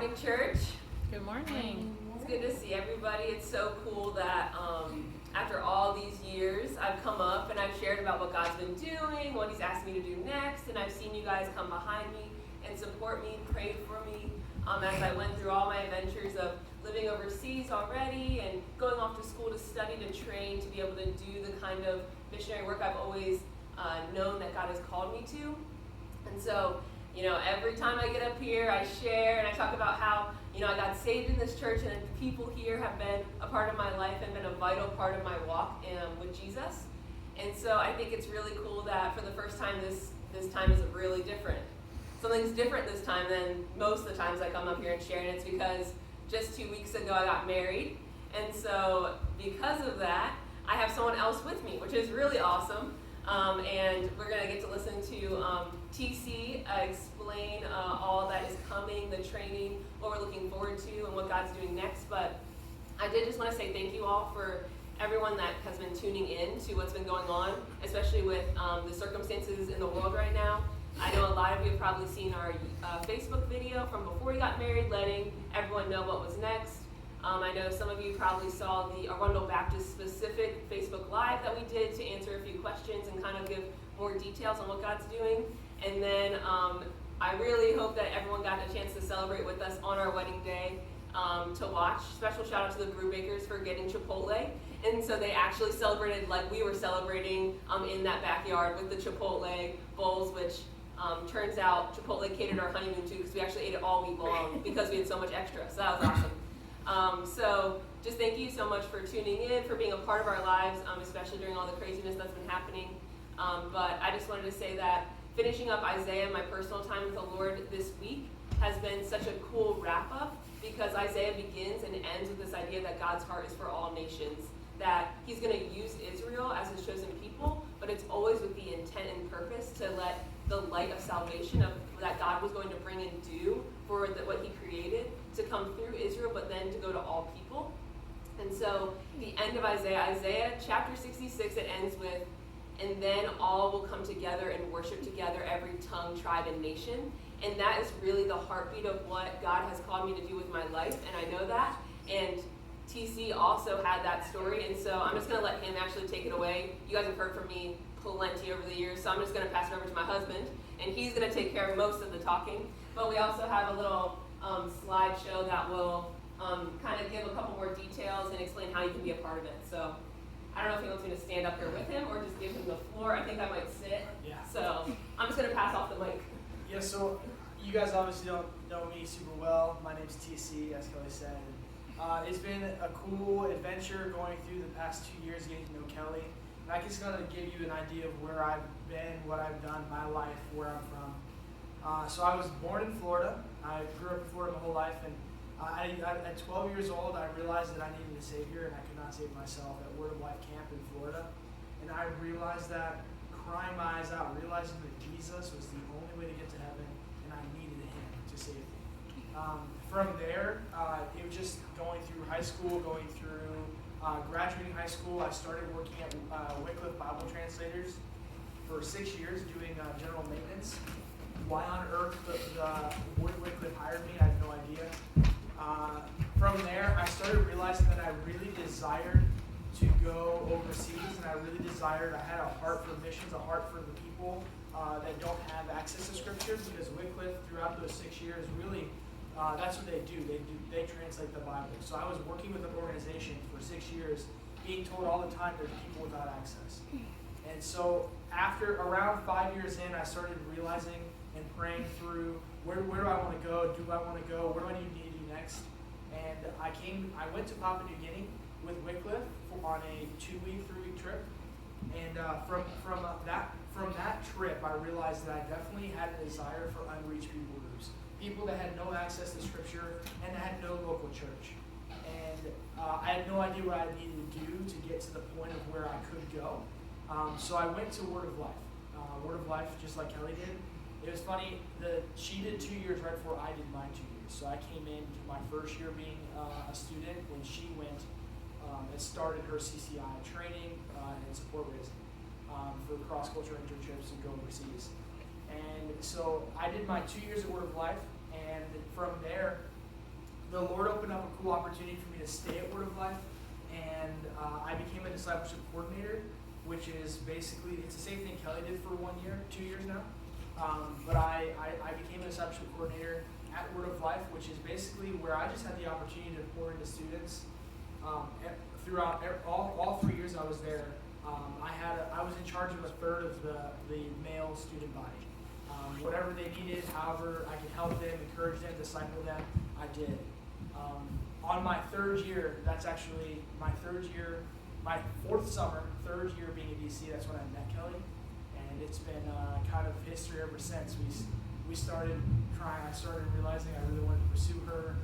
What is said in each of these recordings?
morning, church. Good morning. It's good to see everybody. It's so cool that after all these years, I've come up and I've shared about what God's been doing, what He's asked me to do next, and I've seen you guys come behind me and support me, pray for me as I went through all my adventures of living overseas already and going off to school to study, to train, to be able to do the kind of missionary work I've always known that God has called me to. And so, every time I get up here, I share and I talk about how, I got saved in this church and the people here have been a part of my life and been a vital part of my walk with Jesus. And so I think it's really cool that for the first time this time is really different. Something's different this time than most of the times I come up here and share, and it's because just 2 weeks ago I got married. And so because of that, I have someone else with me, which is really awesome. And we're going to get to listen to TC explain all that is coming, the training, what we're looking forward to, and what God's doing next. But I did just want to say thank you all for everyone that has been tuning in to what's been going on, especially with the circumstances in the world right now. I know a lot of you have probably seen our Facebook video from before we got married, letting everyone know what was next. I know some of you probably saw the Arundel Baptist specific Facebook Live that we did to answer a few questions and kind of give more details on what God's doing. And then I really hope that everyone got a chance to celebrate with us on our wedding day to watch. Special shout out to the Brewbakers for getting Chipotle. And so they actually celebrated like we were celebrating in that backyard with the Chipotle bowls, which turns out Chipotle catered our honeymoon too, because we actually ate it all week long because we had so much extra. So that was awesome. So just thank you so much for tuning in, for being a part of our lives, especially during all the craziness that's been happening. But I just wanted to say that finishing up Isaiah, my personal time with the Lord this week, has been such a cool wrap-up, because Isaiah begins and ends with this idea that God's heart is for all nations, that He's going to use Israel as His chosen people, but it's always with the intent and purpose to let the light of salvation that God was going to bring and do for what He created to come through Israel, but then to go to all people. And so the end of Isaiah chapter 66, it ends with, and then all will come together and worship together, every tongue, tribe, and nation. And that is really the heartbeat of what God has called me to do with my life, and I know that. And TC also had that story, and so I'm just going to let him actually take it away. You guys have heard from me plenty over the years, so I'm just going to pass it over to my husband, and he's going to take care of most of the talking. But we also have a little slideshow that will kind of give a couple more details and explain how you can be a part of it. So I don't know if he wants me to stand up here with him or just give him the floor. I think I might sit. Yeah. So I'm just going to pass off the mic. Yeah, so you guys obviously don't know me super well. My name's TC, as Kelly said. It's been a cool adventure going through the past 2 years getting to know Kelly. And I just going to give you an idea of where I've been, what I've done, my life, where I'm from. So I was born in Florida. I grew up in Florida my whole life, and at 12 years old, I realized that I needed a Savior, and I could not save myself at Word of Life camp in Florida. And I realized that, crying my eyes out, realizing that Jesus was the only way to get to heaven, and I needed Him to save me. From there, it was just going through high school, going through graduating high school. I started working at Wycliffe Bible Translators for 6 years doing general maintenance. Why on earth Wycliffe hired me, I have no idea. From there, I started realizing that I really desired to go overseas, and I had a heart for missions, a heart for the people that don't have access to Scripture, because Wycliffe, throughout those 6 years, really, that's what they do. They translate the Bible. So I was working with an organization for 6 years, being told all the time there's people without access. And so after around 5 years in, I started realizing and praying through, where do I want to go? Do I want to go? What do I need to do next? And I went to Papua New Guinea with Wycliffe on a 2-week, 3-week trip. And from that trip, I realized that I definitely had a desire for unreached people groups. People that had no access to Scripture and that had no local church. And I had no idea what I needed to do to get to the point of where I could go. So I went to Word of Life. Word of Life, just like Kelly did. It was funny, she did 2 years right before I did my 2 years. So I came into my first year being a student when she went and started her CCI training and support raising for cross-cultural internships and go overseas. And so I did my 2 years at Word of Life, and from there, stay at Word of Life, and I became a discipleship coordinator, which is basically, it's the same thing Kelly did for 1 year, 2 years now. But I became a discipleship coordinator at Word of Life, which is basically where I just had the opportunity to pour into students. Throughout all 3 years I was there, I was in charge of a third of the male student body. Whatever they needed, however I could help them, encourage them, disciple them, I did. On my third year, that's actually my third year, my fourth summer, third year being at DC, that's when I met Kelly. And it's been kind of history ever since. We started trying, I started realizing I really wanted to pursue her.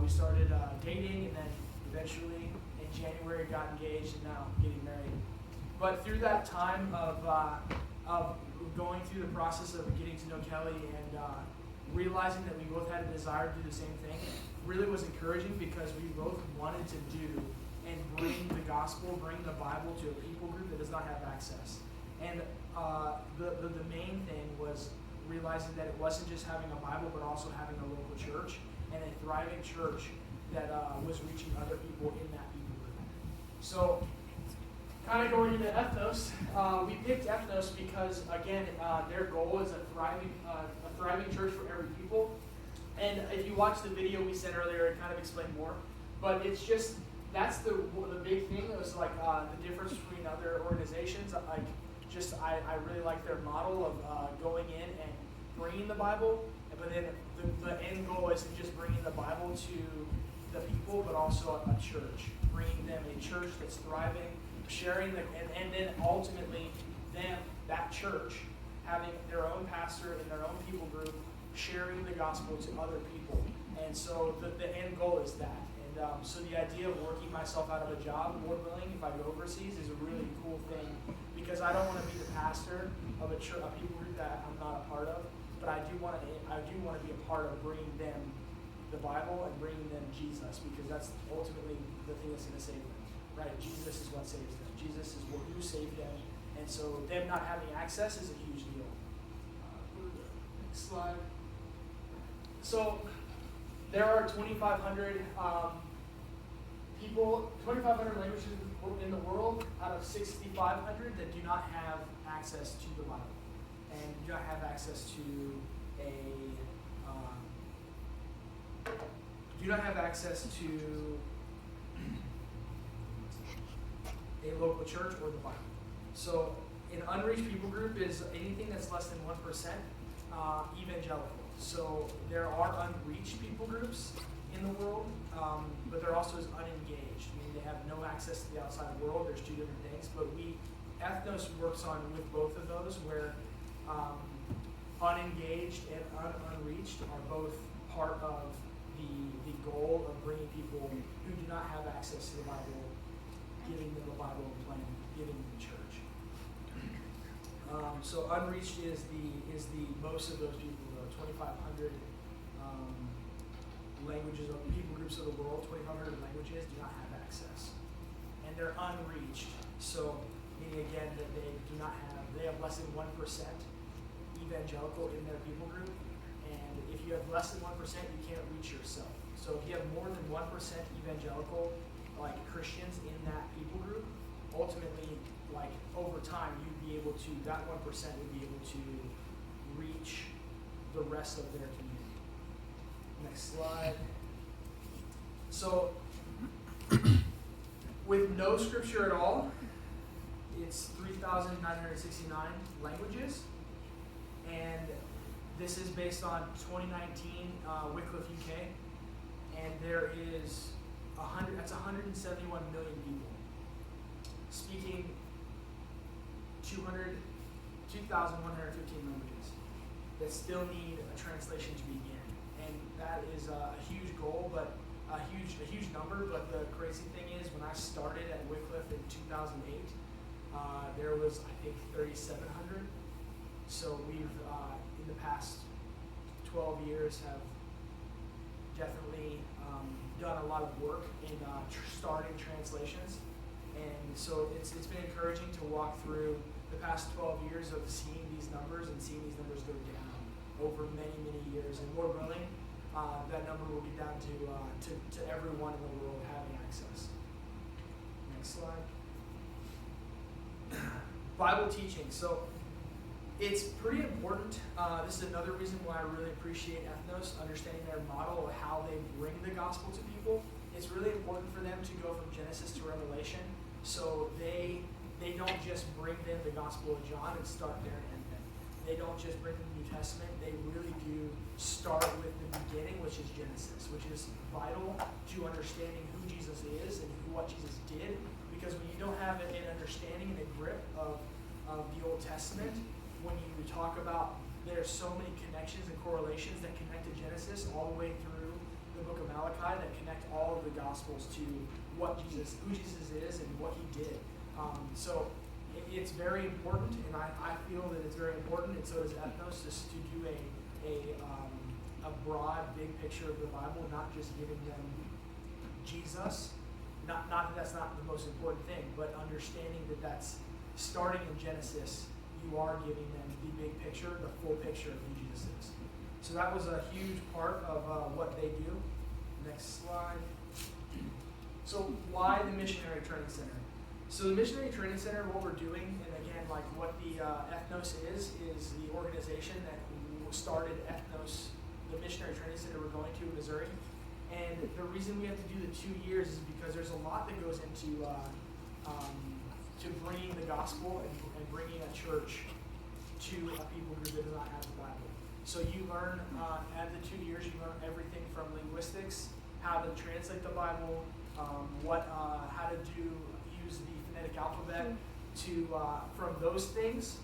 We started dating, and then eventually in January got engaged, and now getting married. But through that time of going through the process of getting to know Kelly and realizing that we both had a desire to do the same thing, really was encouraging, because we both wanted to do and bring the gospel, bring the Bible to a people group that does not have access. And the main thing was realizing that it wasn't just having a Bible, but also having a local church and a thriving church that was reaching other people in that people group. So, kind of going into Ethnos, we picked Ethnos because, again, their goal is a thriving church for every people. And if you watch the video we sent earlier, it kind of explained more. But it's just, that's the big thing. It was like the difference between other organizations. I really like their model of going in and bringing the Bible. But then the end goal isn't just bringing the Bible to the people, but also a church. Bringing them a church that's thriving, sharing and then ultimately that church, having their own pastor and their own people group, sharing the gospel to other people. And so the end goal is that. And so the idea of working myself out of a job, Lord willing, if I go overseas, is a really cool thing, because I don't want to be the pastor of a church, a people group that I'm not a part of, but I do want to be a part of bringing them the Bible and bringing them Jesus, because that's ultimately the thing that's going to save them, right? Jesus is what saves them. Jesus is who saved them, and so them not having access is a huge deal. Next slide. So there are 2,500 people, 2,500 languages in the world out of 6,500 that do not have access to the Bible, and do not have access to a local church or the Bible. So an unreached people group is anything that's less than 1% evangelical. So there are unreached people groups in the world, but there also is unengaged. I mean, they have no access to the outside world. There's two different things, but Ethnos works on with both of those, where unengaged and unreached are both part of the goal of bringing people who do not have access to the Bible, giving them the Bible and plan, giving them the church. So unreached is the most of those people, though. 2,500 languages of people groups of the world, 2,500 languages do not have access, and they're unreached. So meaning again that they have less than 1% evangelical in their people group, and if you have less than 1%, you can't reach yourself. So if you have more than 1% evangelical, like Christians in that people group, ultimately, like over time, that 1% would be able to reach the rest of their community. Next slide. So, with no scripture at all, it's 3,969 languages, and this is based on 2019 Wycliffe UK, and there is 171 million people speaking 2,115 languages that still need a translation to begin, and that is a huge goal, but a huge number. But the crazy thing is, when I started at Wycliffe in 2008, there was, I think, 3,700. So we've in the past 12 years have definitely done a lot of work in starting translations, and so it's been encouraging to walk through the past 12 years of seeing these numbers and seeing these numbers go down over many years. And Lord willing, that number will get down to everyone in the world having access. Next slide. Bible teaching. So it's pretty important. This is another reason why I really appreciate Ethnos, understanding their model of how they bring the gospel to people. It's really important for them to go from Genesis to Revelation. So they don't just bring them the Gospel of John and start there and end there. They don't just bring them the New Testament. They really do start with the beginning, which is Genesis, which is vital to understanding who Jesus is and what Jesus did. Because when you don't have an understanding and a grip of the Old Testament, when you talk about there's so many connections and correlations that connect to Genesis all the way through the book of Malachi that connect all of the Gospels to who Jesus is and what he did. So it's very important, and I feel that it's very important, and so does Ethnos, just to do a broad, big picture of the Bible, not just giving them Jesus. Not that that's not the most important thing, but understanding that that's starting in Genesis, you are giving them the big picture, the full picture of who Jesus is. So that was a huge part of what they do. Next slide. So why the Missionary Training Center? So the Missionary Training Center, what we're doing, and again, like what the Ethnos is the organization that started Ethnos, the Missionary Training Center we're going to in Missouri. And the reason we have to do the 2 years is because there's a lot that goes into to bringing the gospel and bringing a church to a people group that does not have the Bible. So you learn, at the 2 years, you learn everything from linguistics, how to translate the Bible, how to use the phonetic alphabet, to from those things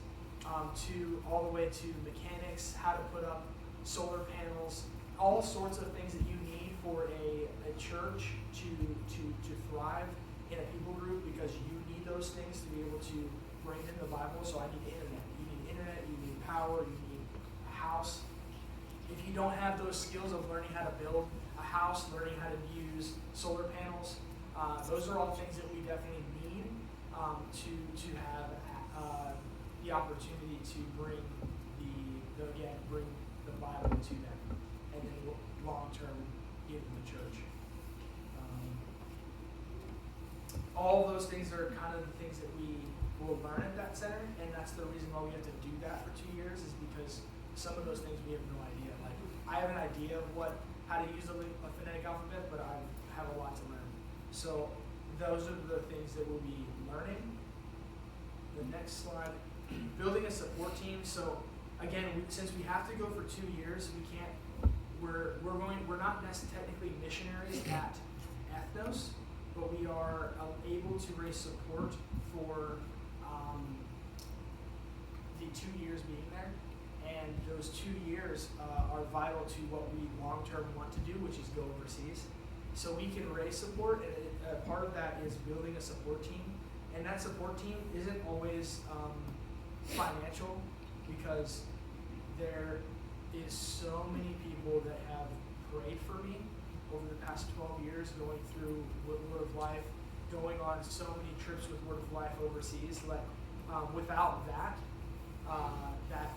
to all the way to mechanics, how to put up solar panels, all sorts of things that you need for a church to thrive in a people group, because you need those things to be able to bring in the Bible. So I need internet. You need internet, you need power, you need a house. If you don't have those skills of learning how to build a house, learning how to use solar panels, those are all things that we definitely need to have the opportunity to bring the Bible to them, and then long term give them the church. All those things are kind of the things that we will learn at that center, and that's the reason why we have to do that for 2 years, is because some of those things we have no idea. Like, I have an idea of how to use a phonetic alphabet, but I have a lot to learn. So those are the things that we'll be learning. The next slide, building a support team. So again, since we have to go for 2 years, we can't. We're not technically missionaries at Ethnos, but we are able to raise support for the 2 years being there. And those 2 years are vital to what we long-term want to do, which is go overseas. So we can raise support, and part of that is building a support team. And that support team isn't always financial, because there is so many people that have prayed for me over the past 12 years, going through Word of Life, going on so many trips with Word of Life overseas. Like, without that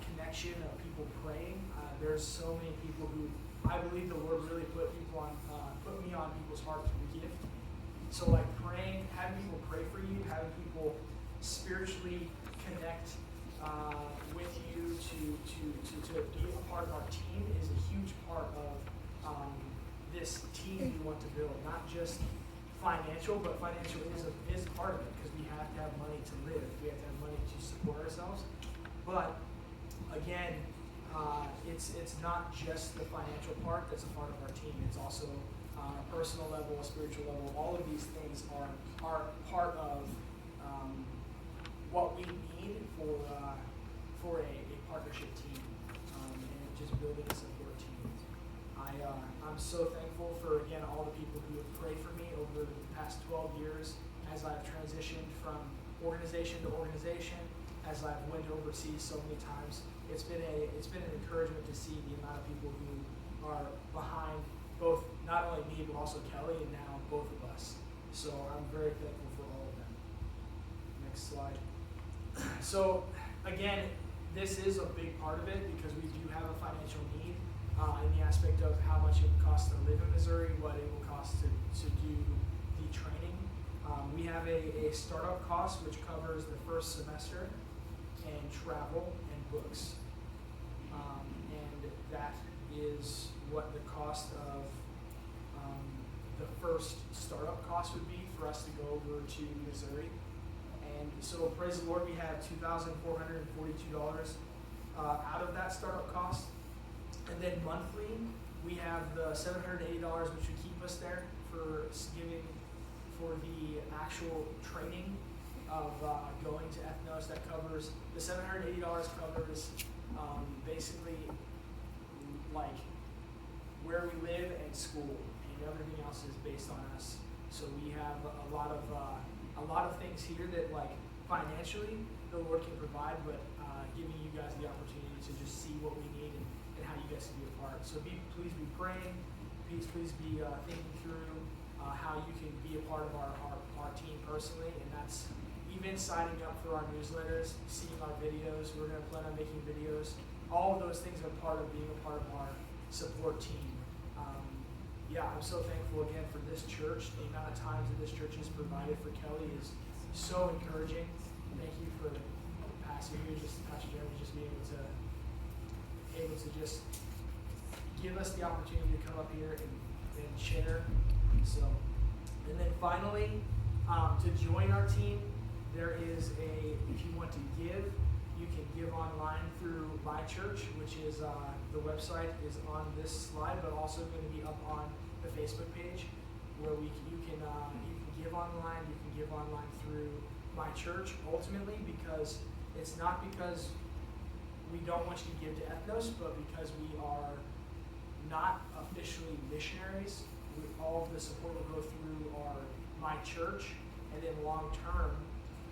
connection of people praying, there's so many people who I believe the Lord really put me on people's hearts with gift. So like praying, having people pray for you, having people spiritually connect with you to be a part of our team is a huge part of this team we want to build. Not just financial, but financial is part of it, because we have to have money to live. We have to have money to support ourselves. But again, it's not just the financial part that's a part of our team. It's also a personal level, a spiritual level. All of these things are part of what we need for a partnership team, and just building a support team. I'm so thankful for, again, all the people who have prayed for me over the past 12 years as I've transitioned from organization to organization, as I've went overseas so many times. It's been an encouragement to see the amount of people who are behind both, not only me, but also Kelly, and now both of us. So I'm very thankful for all of them. Next slide. So again, this is a big part of it, because we do have a financial need. in the aspect of how much it would cost to live in Missouri, what it will cost to do the training. We have a startup cost which covers the first semester and travel and books. And that is what the cost of the first startup cost would be for us to go over to Missouri. And so praise the Lord, we have $2,442 out of that startup cost. And then monthly, we have the $780, which would keep us there for giving for the actual training of going to Ethnos. That covers, the $780 covers basically like where we live and school, and everything else is based on us. So we have a lot of things here that like financially the Lord can provide, but giving you guys the opportunity to just see what we need and how you guys can be a part. So please be praying, please be thinking through how you can be a part of our team personally, and that's even signing up for our newsletters, seeing our videos. We're going to plan on making videos. All of those things are part of being a part of our support team. I'm so thankful again for this church. The amount of times that this church has provided for Kelly is so encouraging. Thank you for Pastor Jeremy, just being able to just give us the opportunity to come up here and share. So, and then finally, to join our team, there is if you want to give, you can give online through My Church, which is the website is on this slide, but also going to be up on the Facebook page, where you can give online. You can give online through My Church. Ultimately, because it's not because we don't want you to give to Ethnos, but because we are not officially missionaries. All of the support will go through our My Church, and then long term,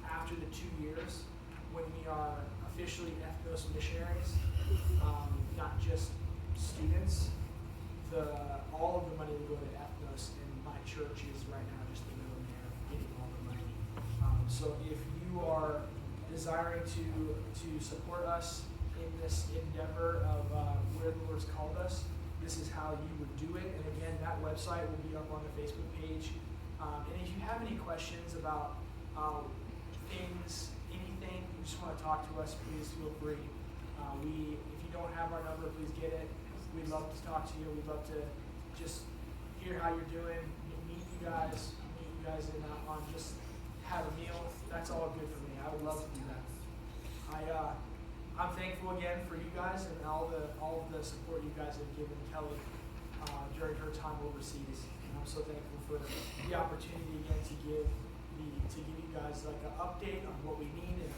after the 2 years, when we are officially Ethnos missionaries, not just students, all of the money will go to Ethnos, and My Church is right now just the middleman getting all the money. So if you are desiring to support us in this endeavor of where the Lord's called us, this is how you would do it. And again, that website will be up on the Facebook page. And if you have any questions about things, anything, you just want to talk to us, please feel free. If you don't have our number, please get it. We'd love to talk to you. We'd love to just hear how you're doing, meet you guys and on just have a meal. That's all good for me. I would love to do that. I'm thankful again for you guys and all of the support you guys have given Kelly during her time overseas. And I'm so thankful for the opportunity again to give you guys like an update on what we need and